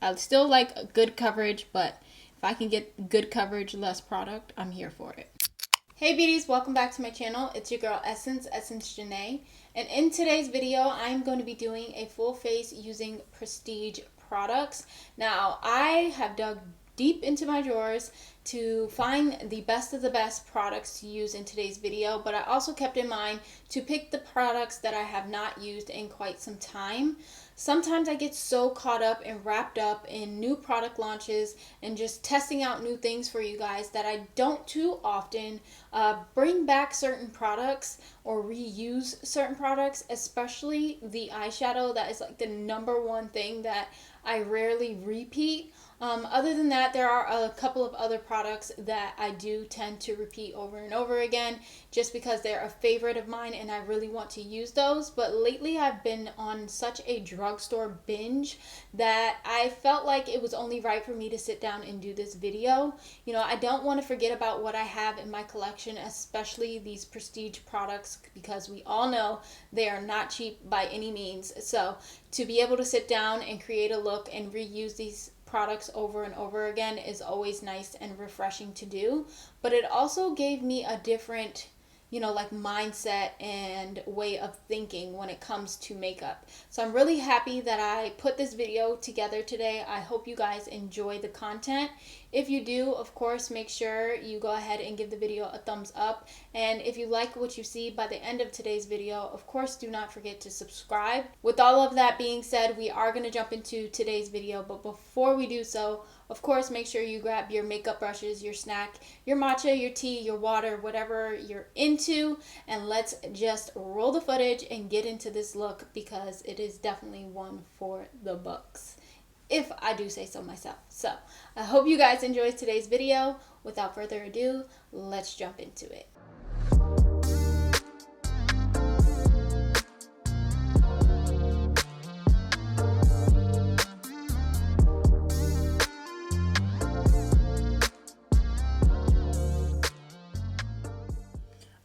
I still like good coverage, but if I can get good coverage, less product, I'm here for it. Hey beauties, welcome back to my channel. It's your girl Essence Janae. And in today's video, I'm going to be doing a full face using prestige products. Now, I have dug deep into my drawers to find the best of the best products to use in today's video, but I also kept in mind to pick the products that I have not used in quite some time. Sometimes I get so caught up and wrapped up in new product launches and just testing out new things for you guys that I don't too often bring back certain products or reuse certain products, especially the eyeshadow. That is like the number one thing that I rarely repeat. Other than that, there are a couple of other products that I do tend to repeat over and over again just because they're a favorite of mine and I really want to use those. But lately I've been on such a drugstore binge that I felt like it was only right for me to sit down and do this video. You know, I don't want to forget about what I have in my collection, especially these prestige products, because we all know they are not cheap by any means. So to be able to sit down and create a look and reuse these products over and over again is always nice and refreshing to do. But it also gave me a different, like mindset and way of thinking when it comes to makeup. So I'm really happy that I put this video together today. I hope you guys enjoy the content. If you do, of course, make sure you go ahead and give the video a thumbs up. And if you like what you see by the end of today's video, of course, do not forget to subscribe. With all of that being said, we are going to jump into today's video. But before we do so, of course, make sure you grab your makeup brushes, your snack, your matcha, your tea, your water, whatever you're into. And let's just roll the footage and get into this look because it is definitely one for the books, if I do say so myself. So I hope you guys enjoyed today's video. Without further ado, let's jump into it.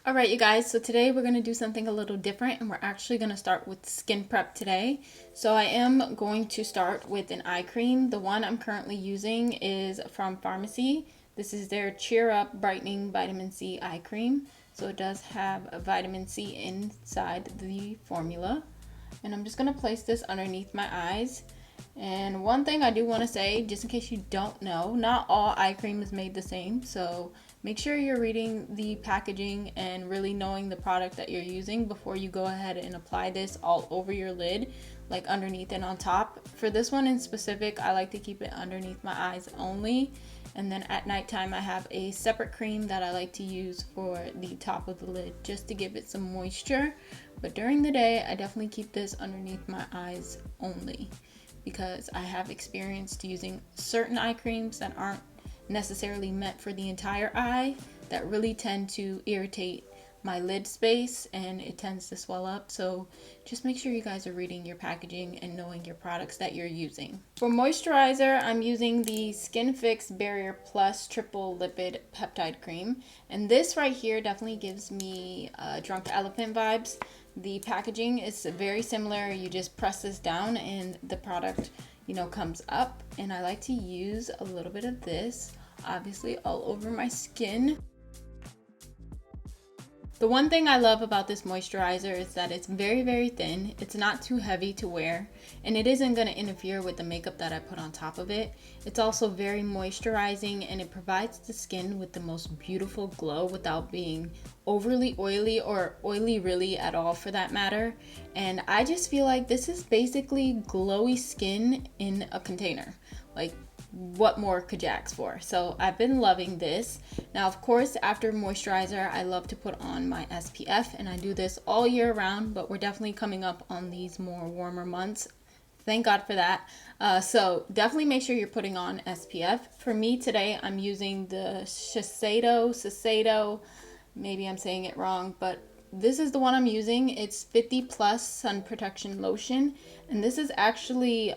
Alright you guys, so today we're going to do something a little different and we're actually going to start with skin prep today. So I am going to start with an eye cream. The one I'm currently using is from Farmacy. This is their Cheer Up Brightening Vitamin C Eye Cream. So it does have a vitamin C inside the formula. And I'm just going to place this underneath my eyes. And one thing I do want to say, just in case you don't know, not all eye cream is made the same. So make sure you're reading the packaging and really knowing the product that you're using before you go ahead and apply this all over your lid, like underneath and on top. For this one in specific, I like to keep it underneath my eyes only. And then at nighttime, I have a separate cream that I like to use for the top of the lid just to give it some moisture. But during the day, I definitely keep this underneath my eyes only, because I have experienced using certain eye creams that aren't necessarily meant for the entire eye that really tend to irritate my lid space and it tends to swell up. So just make sure you guys are reading your packaging and knowing your products that you're using. For moisturizer, I'm using the Skinfix Barrier Plus Triple Lipid Peptide Cream, and this right here definitely gives me Drunk Elephant vibes. The packaging is very similar. You just press this down and the product, comes up. And I like to use a little bit of this, obviously all over my skin. The one thing I love about this moisturizer is that it's very, very thin. It's not too heavy to wear, and it isn't going to interfere with the makeup that I put on top of it. It's also very moisturizing, and it provides the skin with the most beautiful glow without being overly oily or oily really at all for that matter. And I just feel like this is basically glowy skin in a container. Like, what more could you ask for? So I've been loving this. Now, of course, after moisturizer, I love to put on my SPF, and I do this all year round, but we're definitely coming up on these more warmer months. Thank God for that. So definitely make sure you're putting on SPF. For me today, I'm using the Shiseido, maybe I'm saying it wrong, but this is the one I'm using. It's 50 plus sun protection lotion, and this is actually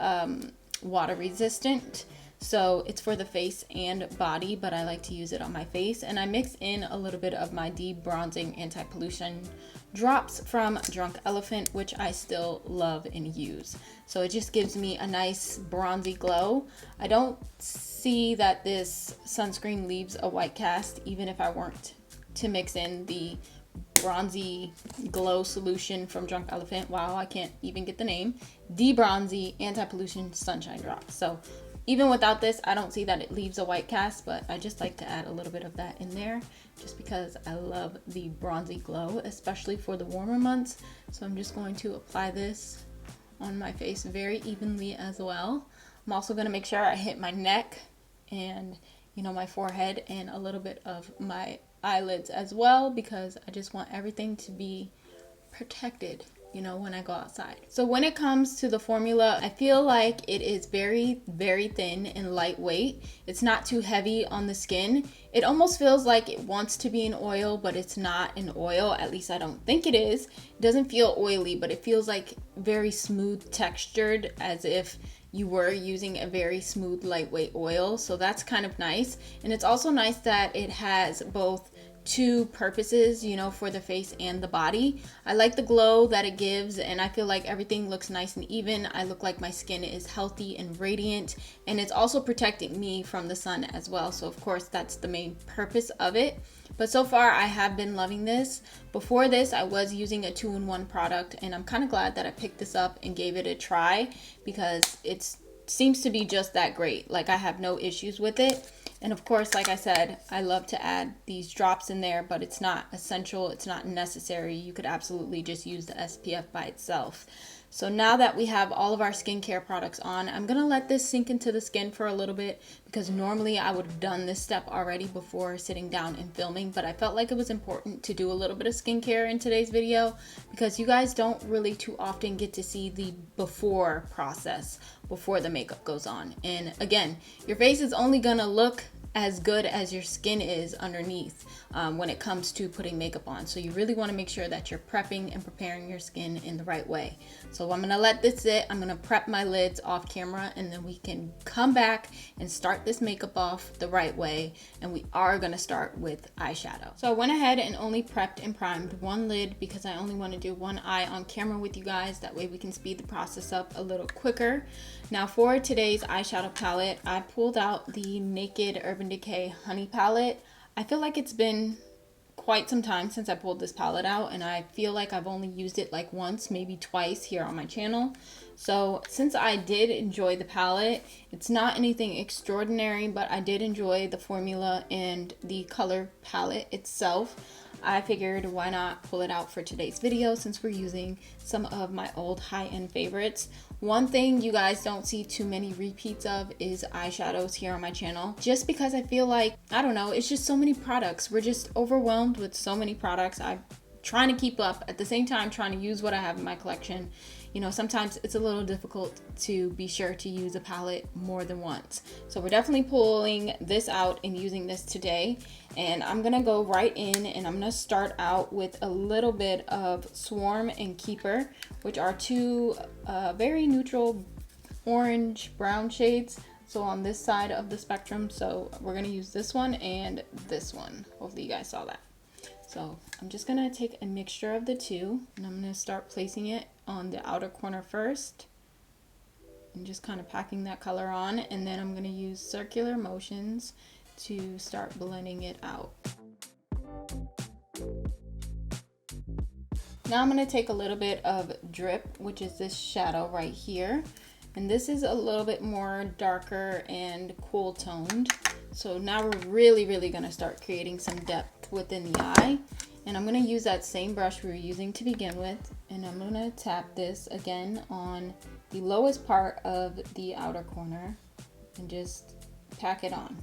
water resistant. So it's for the face and body, but I like to use it on my face. And I mix in a little bit of my D-Bronzing anti-pollution drops from Drunk Elephant, which I still love and use. So it just gives me a nice bronzy glow. I don't see that this sunscreen leaves a white cast, even if I weren't to mix in the bronzy glow solution from Drunk Elephant. Wow, I can't even get the name. D-Bronzi anti-pollution sunshine drops. So even without this, I don't see that it leaves a white cast, but I just like to add a little bit of that in there just because I love the bronzy glow, especially for the warmer months. So I'm just going to apply this on my face very evenly as well. I'm also going to make sure I hit my neck and, you know, my forehead and a little bit of my eyelids as well, because I just want everything to be protected, you know, when I go outside. So when it comes to the formula, I feel like it is very, very thin and lightweight. It's not too heavy on the skin. It almost feels like it wants to be an oil, but it's not an oil. At least I don't think it is. It doesn't feel oily, but it feels like very smooth textured, as if you were using a very smooth, lightweight oil. So that's kind of nice. And it's also nice that it has both two purposes, you know, for the face and the body. I like the glow that it gives, and I feel like everything looks nice and even. I look like my skin is healthy and radiant, and it's also protecting me from the sun as well. So of course that's the main purpose of it. But so far I have been loving this. Before this I was using a 2-in-1 product, and I'm kind of glad that I picked this up and gave it a try, because it seems to be just that great. Like, I have no issues with it. And of course, like I said, I love to add these drops in there, but it's not essential, it's not necessary. You could absolutely just use the SPF by itself. So now that we have all of our skincare products on, I'm gonna let this sink into the skin for a little bit, because normally I would have done this step already before sitting down and filming, but I felt like it was important to do a little bit of skincare in today's video, because you guys don't really too often get to see the before process, before the makeup goes on. And again, your face is only gonna look as good as your skin is underneath when it comes to putting makeup on. So you really want to make sure that you're prepping and preparing your skin in the right way. So I'm going to let this sit. I'm going to prep my lids off camera, and then we can come back and start this makeup off the right way. And we are going to start with eyeshadow. So I went ahead and only prepped and primed one lid, because I only want to do one eye on camera with you guys. That way we can speed the process up a little quicker. Now for today's eyeshadow palette, I pulled out the Naked Urban Decay Honey palette. I feel like it's been quite some time since I pulled this palette out, and I feel like I've only used it like once, maybe twice here on my channel. So since I did enjoy the palette, it's not anything extraordinary, but I did enjoy the formula and the color palette itself. I figured, why not pull it out for today's video, since we're using some of my old high-end favorites. One thing you guys don't see too many repeats of is eyeshadows here on my channel, just because I feel like, I don't know, it's just so many products. We're just overwhelmed with so many products. I'm trying to keep up, at the same time trying to use what I have in my collection. You know, sometimes it's a little difficult to be sure to use a palette more than once. So we're definitely pulling this out and using this today. And I'm gonna go right in, and I'm gonna start out with a little bit of Swarm and Keeper, which are two very neutral orange brown shades. So on this side of the spectrum, so we're gonna use this one and this one. Hopefully you guys saw that. So I'm just gonna take a mixture of the two, and I'm gonna start placing it on the outer corner first, and just kind of packing that color on, and then I'm gonna use circular motions to start blending it out. Now I'm gonna take a little bit of Drip, which is this shadow right here, and this is a little bit more darker and cool toned. So now we're really gonna start creating some depth within the eye. And I'm gonna use that same brush we were using to begin with, and I'm gonna tap this again on the lowest part of the outer corner and just pack it on.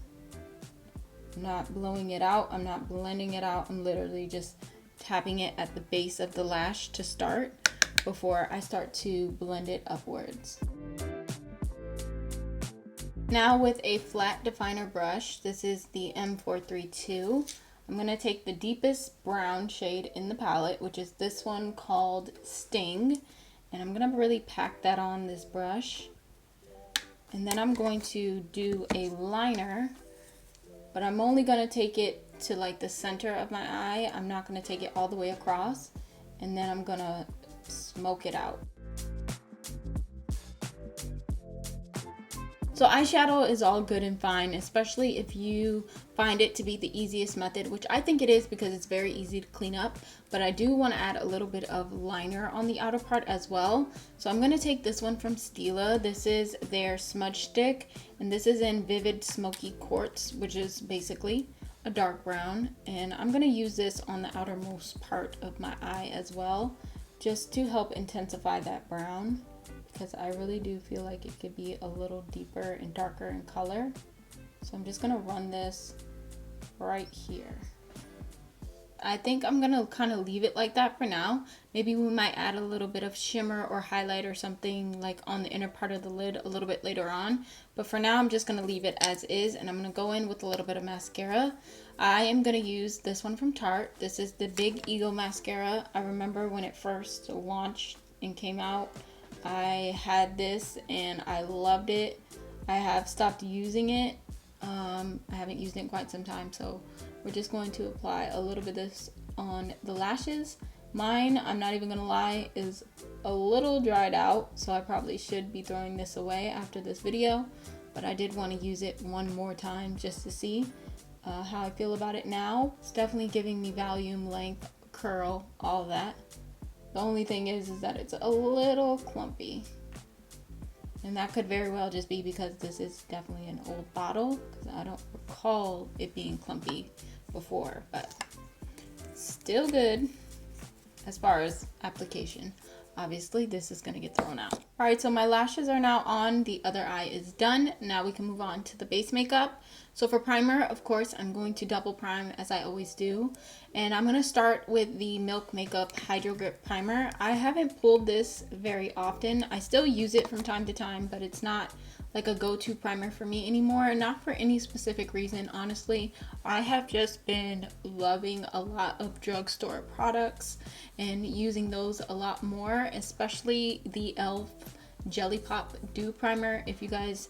I'm not blowing it out, I'm not blending it out, I'm literally just tapping it at the base of the lash to start before I start to blend it upwards. Now with a flat definer brush, this is the M432, I'm going to take the deepest brown shade in the palette, which is this one called Sting, and I'm going to really pack that on this brush. And then I'm going to do a liner, but I'm only going to take it to like the center of my eye. I'm not going to take it all the way across. And then I'm going to smoke it out. So eyeshadow is all good and fine, especially if you find it to be the easiest method, which I think it is because it's very easy to clean up. But I do want to add a little bit of liner on the outer part as well. So I'm going to take this one from Stila. This is their smudge stick, and this is in Vivid Smoky Quartz, which is basically a dark brown. And I'm going to use this on the outermost part of my eye as well, just to help intensify that brown, because I really do feel like it could be a little deeper and darker in color. So I'm just gonna run this right here. I think I'm gonna kind of leave it like that for now. Maybe we might add a little bit of shimmer or highlight or something like on the inner part of the lid a little bit later on. But for now, I'm just gonna leave it as is, and I'm gonna go in with a little bit of mascara. I am gonna use this one from Tarte. This is the Big Ego Mascara. I remember when it first launched and came out, I had this and I loved it. I have stopped using it. I haven't used it in quite some time, so we're just going to apply a little bit of this on the lashes. Mine, I'm not even gonna lie, is a little dried out, so I probably should be throwing this away after this video, but I did want to use it one more time just to see how I feel about it now. It's definitely giving me volume, length, curl, all of that. The only thing is that it's a little clumpy. And that could very well just be because this is definitely an old bottle, because I don't recall it being clumpy before, but still good as far as application. Obviously, this is gonna get thrown out. All right, so my lashes are now on. The other eye is done. Now we can move on to the base makeup. So for primer, of course, I'm going to double prime as I always do. And I'm gonna start with the Milk Makeup Hydro Grip Primer. I haven't pulled this very often. I still use it from time to time, but it's not like a go-to primer for me anymore. Not for any specific reason, honestly. I have just been loving a lot of drugstore products and using those a lot more, especially the e.l.f. Jelly Pop Dew Primer. If you guys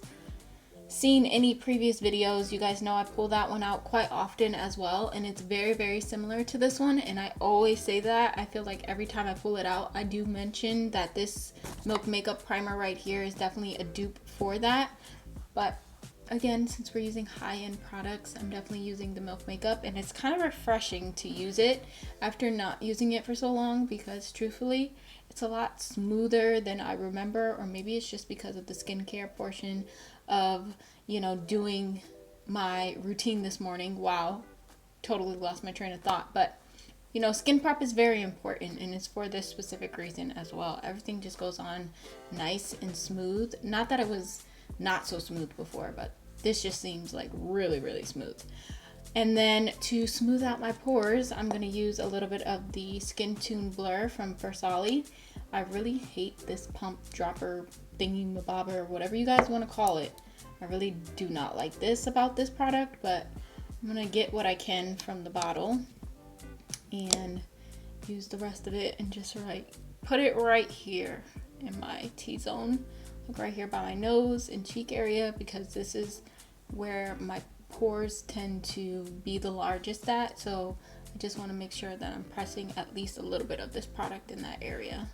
seen any previous videos, you guys know I pull that one out quite often as well, and it's very, very similar to this one, and I always say that. I feel like every time I pull it out, I do mention that this Milk Makeup Primer right here is definitely a dupe for that. But again, since we're using high-end products, I'm definitely using the Milk Makeup, and it's kind of refreshing to use it after not using it for so long, because truthfully, it's a lot smoother than I remember, or maybe it's just because of the skincare portion of, you know, doing my routine this morning. Wow, totally lost my train of thought. But you know, skin prep is very important, and it's for this specific reason as well. Everything just goes on nice and smooth. Not that it was not so smooth before, but this just seems like really, really smooth. And then to smooth out my pores, I'm going to use a little bit of the Skintune Blurr from Farsali. I really hate this pump dropper thingy mabobber, whatever you guys want to call it. I really do not like this about this product, but I'm going to get what I can from the bottle and use the rest of it and just put it right here in my T-zone. Look right here by my nose and cheek area, because this is where my pores tend to be the largest at, so I just want to make sure that I'm pressing at least a little bit of this product in that area.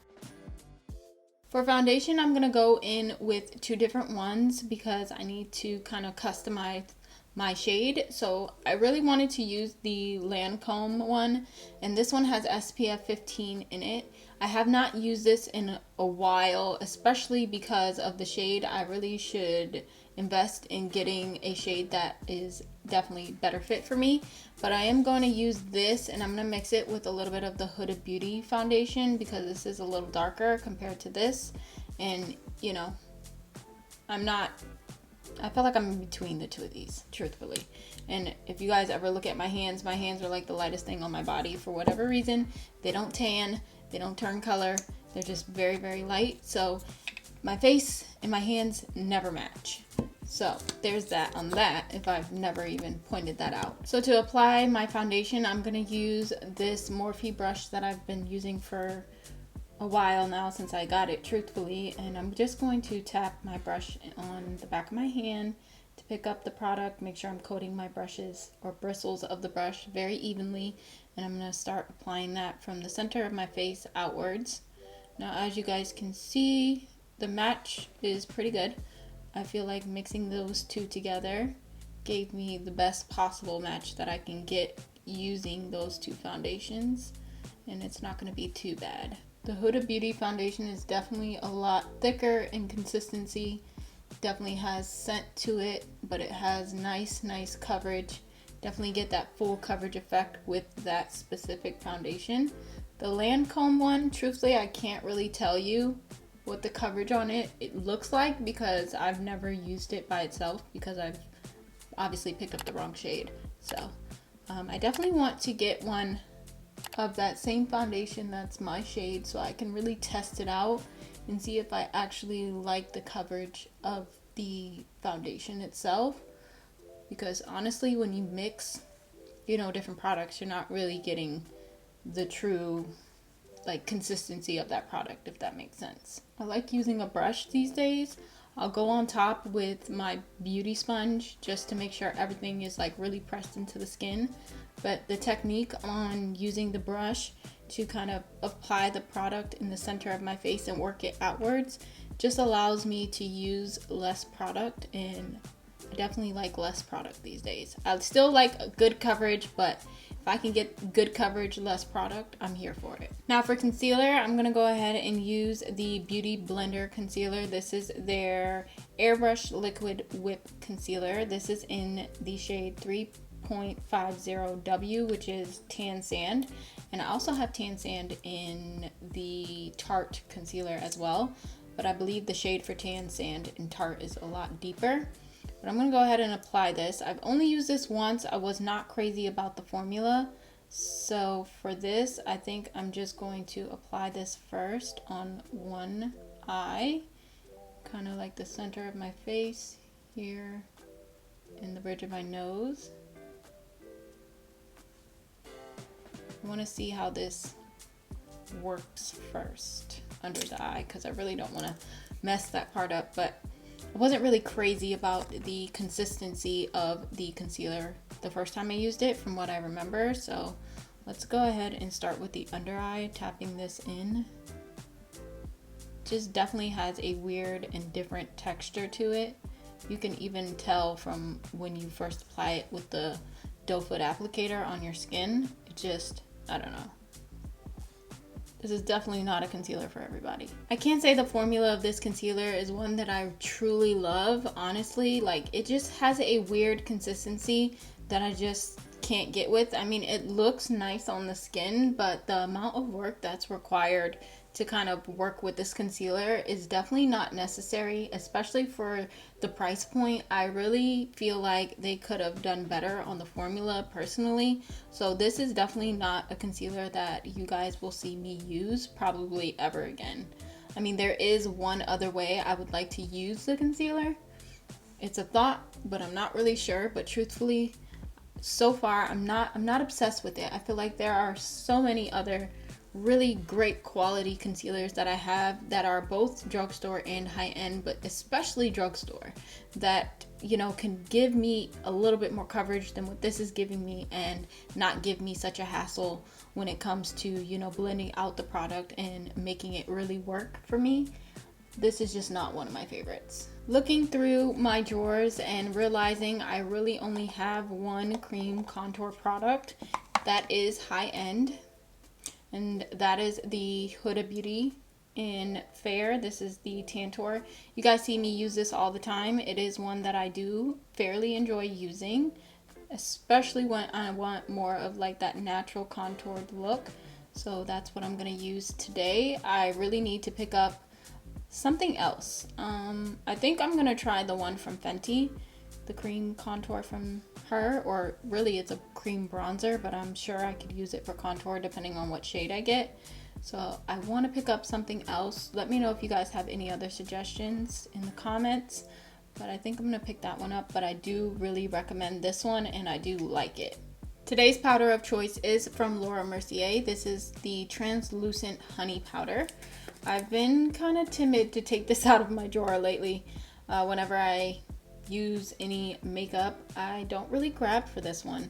For foundation, I'm going to go in with two different ones because I need to kind of customize my shade. So I really wanted to use the Lancome one, and this one has SPF 15 in it. I have not used this in a while, especially because of the shade. I really should invest in getting a shade that is definitely better fit for me, but I am going to use this, and I'm going to mix it with a little bit of the Huda Beauty foundation because this is a little darker compared to this. And you know, I feel like I'm in between the two of these, truthfully. And if you guys ever look at my hands are like the lightest thing on my body for whatever reason. They don't tan, they don't turn color, they're just very, very light. So my face and my hands never match. So there's that on that, if I've never even pointed that out. So to apply my foundation, I'm going to use this Morphe brush that I've been using for a while now since I got it, truthfully, and I'm just going to tap my brush on the back of my hand to pick up the product, make sure I'm coating my brushes or bristles of the brush very evenly, and I'm going to start applying that from the center of my face outwards. Now, as you guys can see, the match is pretty good. I feel like mixing those two together gave me the best possible match that I can get using those two foundations, and it's not going to be too bad. The Huda Beauty foundation is definitely a lot thicker in consistency, definitely has scent to it, but it has nice coverage. Definitely get that full coverage effect with that specific foundation. The Lancome one, truthfully, I can't really tell you what the coverage on it looks like because I've never used it by itself because I've obviously picked up the wrong shade. So I definitely want to get one of that same foundation that's my shade so I can really test it out and see if I actually like the coverage of the foundation itself, because honestly, when you mix, you know, different products, you're not really getting the true like consistency of that product, if that makes sense. I like using a brush these days. I'll go on top with my beauty sponge just to make sure everything is like really pressed into the skin. But the technique on using the brush to kind of apply the product in the center of my face and work it outwards just allows me to use less product, and I definitely like less product these days. I still like a good coverage, but if I can get good coverage, less product, I'm here for it. Now for concealer, I'm going to go ahead and use the Beauty Blender Concealer. This is their Airbrush Liquid Whip Concealer. This is in the shade 3.50W, which is Tan Sand. And I also have Tan Sand in the Tarte Concealer as well. But I believe the shade for Tan Sand in Tarte is a lot deeper. But I'm going to go ahead and apply this. I've only used this once. I was not crazy about the formula. So for this, I think I'm just going to apply this first on one eye. Kind of like the center of my face here in the bridge of my nose. I want to see how this works first under the eye because I really don't want to mess that part up. But I wasn't really crazy about the consistency of the concealer the first time I used it from what I remember. So let's go ahead and start with the under eye, tapping this in. Just definitely has a weird and different texture to it. You can even tell from when you first apply it with the doe foot applicator on your skin. It just, I don't know. This is definitely not a concealer for everybody. I can't say the formula of this concealer is one that I truly love, honestly. Like, it just has a weird consistency that I just can't get with. I mean, it looks nice on the skin, but the amount of work that's required to kind of work with this concealer is definitely not necessary, especially for the price point. I really feel like they could have done better on the formula personally. So this is definitely not a concealer that you guys will see me use probably ever again. I mean, there is one other way I would like to use the concealer. It's a thought, but I'm not really sure. But truthfully, so far I'm not obsessed with it. I feel like there are so many other really great quality concealers that I have that are both drugstore and high-end, but especially drugstore, that, you know, can give me a little bit more coverage than what this is giving me and not give me such a hassle when it comes to, you know, blending out the product and making it really work for me. This is just not one of my favorites. Looking through my drawers and realizing I really only have one cream contour product that is high-end, and that is the Huda Beauty in Fair. This is the Tantor. You guys see me use this all the time. It is one that I do fairly enjoy using, especially when I want more of like that natural contoured look. So that's what I'm gonna use today. I really need to pick up something else. I think I'm gonna try the one from Fenty, the cream contour from her, or really it's a cream bronzer, but I'm sure I could use it for contour depending on what shade I get. So I want to pick up something else. Let me know if you guys have any other suggestions in the comments, but I think I'm gonna pick that one up. But I do really recommend this one and I do like it. Today's powder of choice is from Mercier. This is the translucent honey powder. I've been kind of timid to take this out of my drawer lately. Whenever I use any makeup, I don't really grab for this one.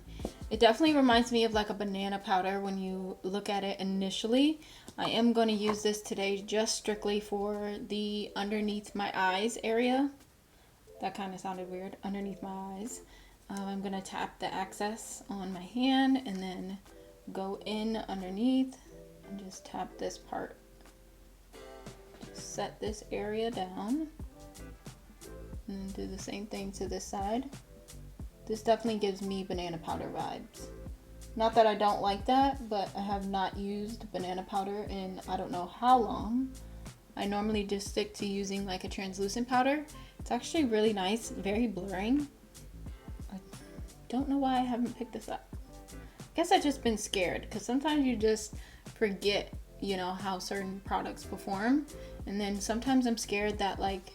It definitely reminds me of like a banana powder when you look at it initially. I am going to use this today just strictly for the underneath my eyes area. That kind of sounded weird. Underneath my eyes. I'm going to tap the excess on my hand and then go in underneath and just tap this part. Just set this area down and do the same thing to this side. This definitely gives me banana powder vibes. Not that I don't like that, but I have not used banana powder in I don't know how long. I normally just stick to using like a translucent powder. It's actually really nice, very blurring. Don't know why I haven't picked this up. I guess I've just been scared because sometimes you just forget, you know, how certain products perform, and then sometimes I'm scared that like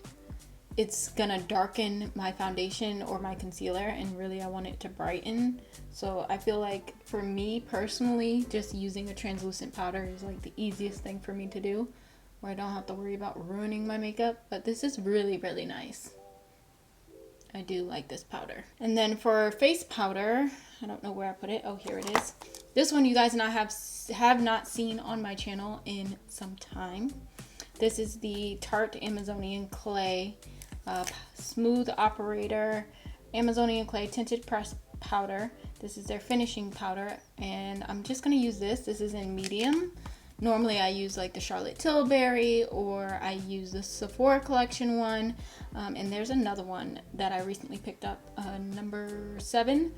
it's gonna darken my foundation or my concealer, and really I want it to brighten. So I feel like for me personally, just using a translucent powder is like the easiest thing for me to do, where I don't have to worry about ruining my makeup. But this is really, really nice. I do like this powder. And then for face powder, I don't know where I put it. Oh, here it is. This one you guys have not seen on my channel in some time. This is the Tarte Amazonian Clay Smooth Operator Amazonian Clay Tinted Press Powder. This is their finishing powder, and I'm just gonna use this. This is in medium. Normally I use like the Charlotte Tilbury, or I use the Sephora collection one, and there's another one that I recently picked up, number 7.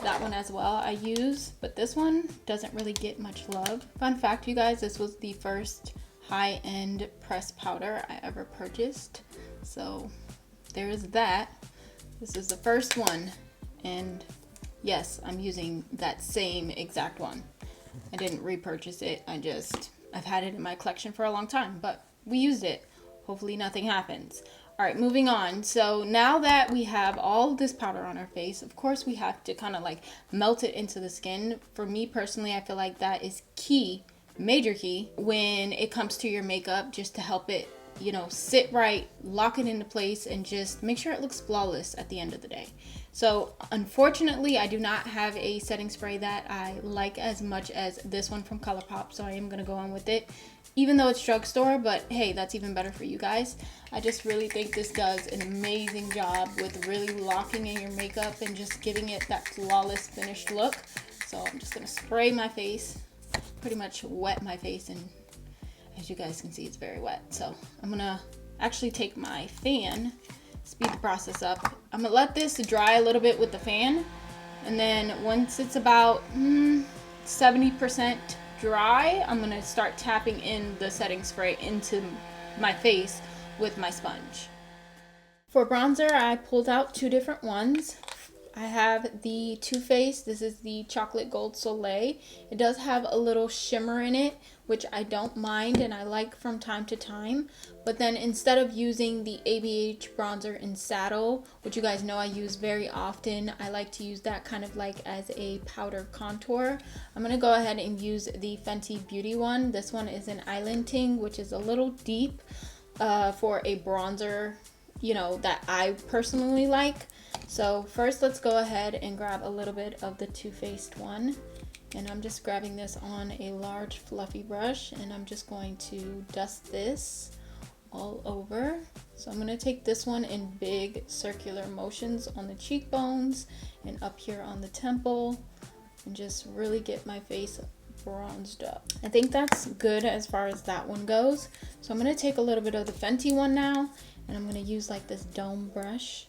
That one as well I use, but this one doesn't really get much love. Fun fact, you guys, this was the first high-end pressed powder I ever purchased, so there's that. This is the first one, and yes, I'm using that same exact one. I didn't repurchase it. I've had it in my collection for a long time, but we used it. Hopefully nothing happens. All right, moving on. So now that we have all this powder on our face, of course we have to kind of like melt it into the skin. For me personally, I feel like that is key, major key, when it comes to your makeup, just to help it, you know, sit right, lock it into place, and just make sure it looks flawless at the end of the day. So unfortunately, I do not have a setting spray that I like as much as this one from ColourPop, so I am going to go on with it, even though it's drugstore, but hey, that's even better for you guys. I just really think this does an amazing job with really locking in your makeup and just giving it that flawless finished look. So I'm just going to spray my face, pretty much wet my face, and as you guys can see, it's very wet. So I'm going to actually take my fan, speed the process up. I'm gonna let this dry a little bit with the fan, and then once it's about 70% dry, I'm gonna start tapping in the setting spray into my face with my sponge. For bronzer, I pulled out 2 different ones. I have the Too Faced. This is the Chocolate Gold Soleil. It does have a little shimmer in it, which I don't mind and I like from time to time. But then instead of using the ABH bronzer in Saddle, which you guys know I use very often, I like to use that kind of like as a powder contour. I'm going to go ahead and use the Fenty Beauty one. This one is an Island Ting, which is a little deep for a bronzer, you know, that I personally like. So first, let's go ahead and grab a little bit of the Too Faced one, and I'm just grabbing this on a large fluffy brush, and I'm just going to dust this all over. So I'm going to take this one in big circular motions on the cheekbones and up here on the temple, and just really get my face bronzed up. I think that's good as far as that one goes. So I'm going to take a little bit of the Fenty one now, and I'm going to use like this dome brush.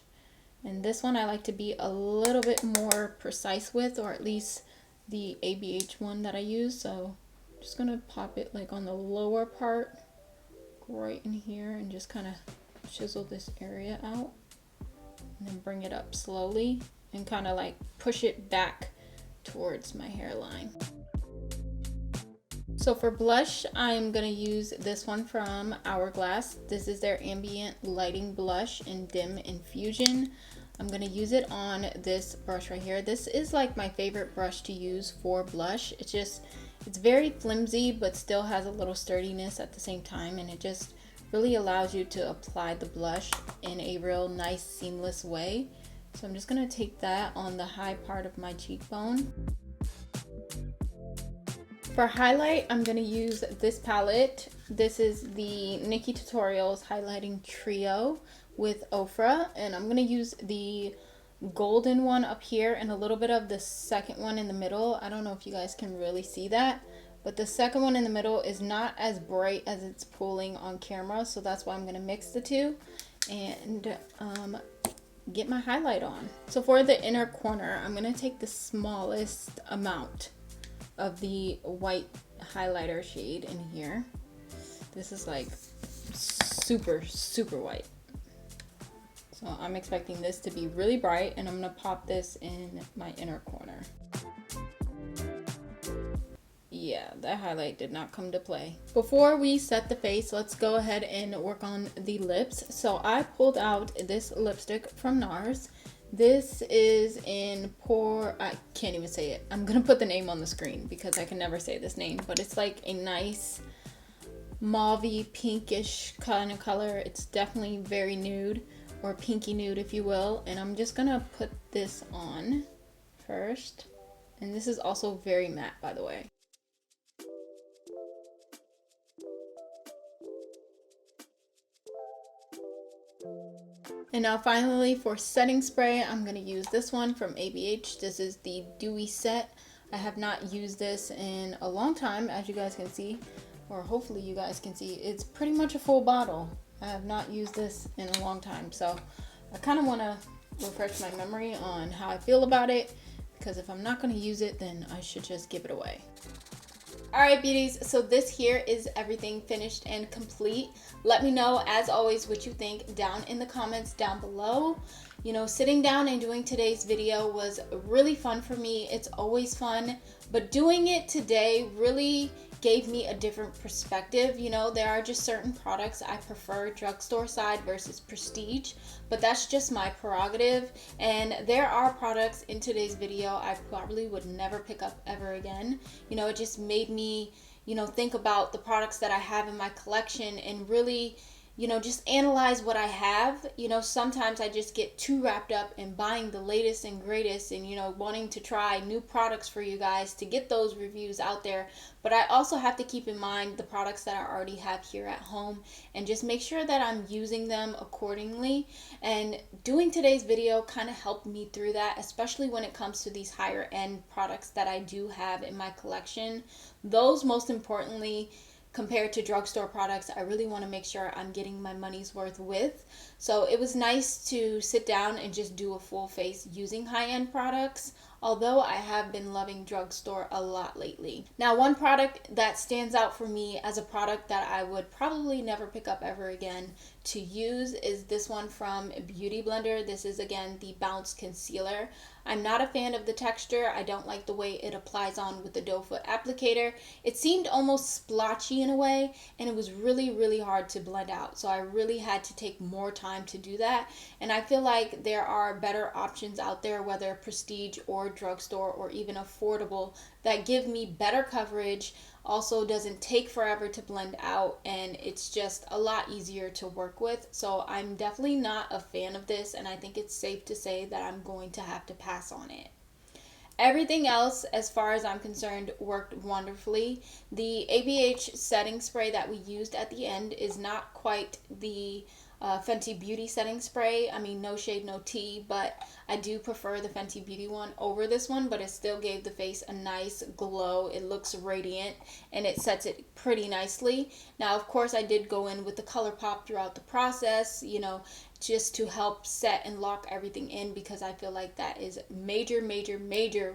And this one I like to be a little bit more precise with, or at least the ABH one that I use. So I'm just going to pop it like on the lower part right in here and just kind of chisel this area out. And then bring it up slowly and kind of like push it back towards my hairline. So for blush, I'm going to use this one from Hourglass. This is their Ambient Lighting Blush in Dim Infusion. I'm going to use it on this brush right here. This is like my favorite brush to use for blush. It's very flimsy, but still has a little sturdiness at the same time, and it just really allows you to apply the blush in a real nice, seamless way. So I'm just going to take that on the high part of my cheekbone. For highlight, I'm going to use this palette. This is the Nikkie Tutorials Highlighting Trio with Ofra, and I'm going to use the golden one up here and a little bit of the second one in the middle. I don't know if you guys can really see that, but the second one in the middle is not as bright as it's pulling on camera, so that's why I'm going to mix the two and get my highlight on. So for the inner corner, I'm going to take the smallest amount of the white highlighter shade in here. This is like super white, so I'm expecting this to be really bright, and I'm gonna pop this in my inner corner. Yeah, that highlight did not come to play. Before we set the face, let's go ahead and work on the lips. So I pulled out this lipstick from NARS. This is in I can't even say it. I'm gonna put the name on the screen because I can never say this name, but it's like a nice mauvey pinkish kind of color. It's definitely very nude, or pinky nude if you will, and I'm just gonna put this on first. And this is also very matte, by the way. And now finally for setting spray, I'm going to use this one from ABH. This is the Dewy Set. I have not used this in a long time, as you guys can see, or hopefully you guys can see. It's pretty much a full bottle. I have not used this in a long time, so I kind of want to refresh my memory on how I feel about it, because if I'm not going to use it, then I should just give it away. Alright beauties, so this here is everything finished and complete. Let me know, as always, what you think down in the comments down below. You know, sitting down and doing today's video was really fun for me. It's always fun, but doing it today really gave me a different perspective. You know, there are just certain products I prefer drugstore side versus prestige, but that's just my prerogative. And there are products in today's video I probably would never pick up ever again. You know, it just made me, you know, think about the products that I have in my collection and really, you know, just analyze what I have. You know, sometimes I just get too wrapped up in buying the latest and greatest and, you know, wanting to try new products for you guys to get those reviews out there. But I also have to keep in mind the products that I already have here at home and just make sure that I'm using them accordingly. And doing today's video kind of helped me through that, especially when it comes to these higher end products that I do have in my collection. Those, most importantly, compared to drugstore products, I really want to make sure I'm getting my money's worth with. So it was nice to sit down and just do a full face using high-end products, although I have been loving drugstore a lot lately. Now, one product that stands out for me as a product that I would probably never pick up ever again to use is this one from Beauty Blender. This is, again, the Bounce Concealer. I'm not a fan of the texture. I don't like the way it applies on with the doe foot applicator. It seemed almost splotchy in a way, and it was really hard to blend out. So I really had to take more time to do that. And I feel like there are better options out there, whether prestige or drugstore or even affordable, that give me better coverage, also doesn't take forever to blend out, and it's just a lot easier to work with. So I'm definitely not a fan of this, and I think it's safe to say that I'm going to have to pass on it. Everything else, as far as I'm concerned, worked wonderfully. The ABH setting spray that we used at the end is not quite the Fenty Beauty setting spray. I mean, no shade, no tea, but I do prefer the Fenty Beauty one over this one, but it still gave the face a nice glow. It looks radiant and it sets it pretty nicely. Now, of course, I did go in with the ColourPop throughout the process, you know, just to help set and lock everything in, because I feel like that is major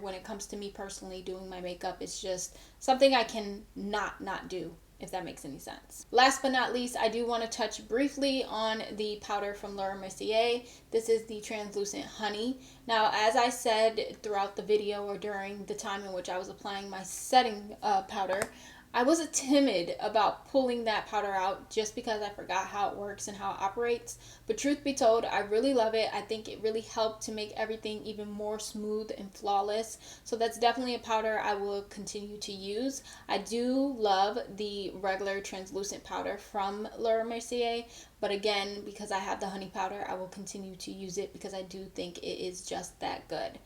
when it comes to me personally doing my makeup. It's just something I can not do, if that makes any sense. Last but not least, I do want to touch briefly on the powder from Mercier. This is the Translucent Honey. Now, as I said throughout the video, or during the time in which I was applying my setting powder, I was timid about pulling that powder out just because I forgot how it works and how it operates. But truth be told, I really love it. I think it really helped to make everything even more smooth and flawless. So that's definitely a powder I will continue to use. I do love the regular translucent powder from Mercier. But again, because I have the honey powder, I will continue to use it because I do think it is just that good.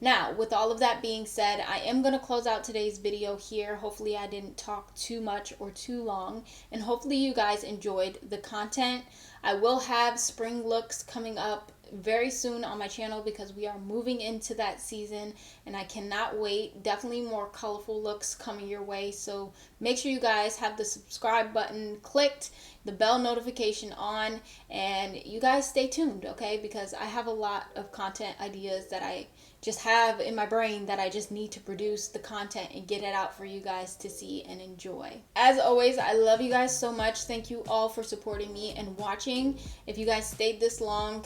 Now, with all of that being said, I am going to close out today's video here. Hopefully I didn't talk too much or too long, and hopefully you guys enjoyed the content. I will have spring looks coming up very soon on my channel because we are moving into that season and I cannot wait. Definitely more colorful looks coming your way, so make sure you guys have the subscribe button clicked, the bell notification on, and you guys stay tuned, okay? Because I have a lot of content ideas that I just have in my brain that I just need to produce the content and get it out for you guys to see and enjoy. As always, I love you guys so much. Thank you all for supporting me and watching. If you guys stayed this long,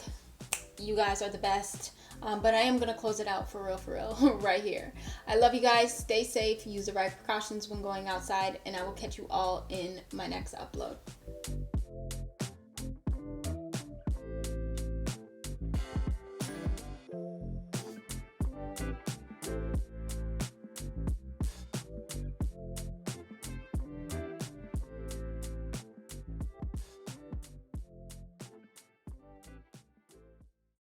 you guys are the best. But I am going to close it out for real, right here. I love you guys. Stay safe. Use the right precautions when going outside. And I will catch you all in my next upload.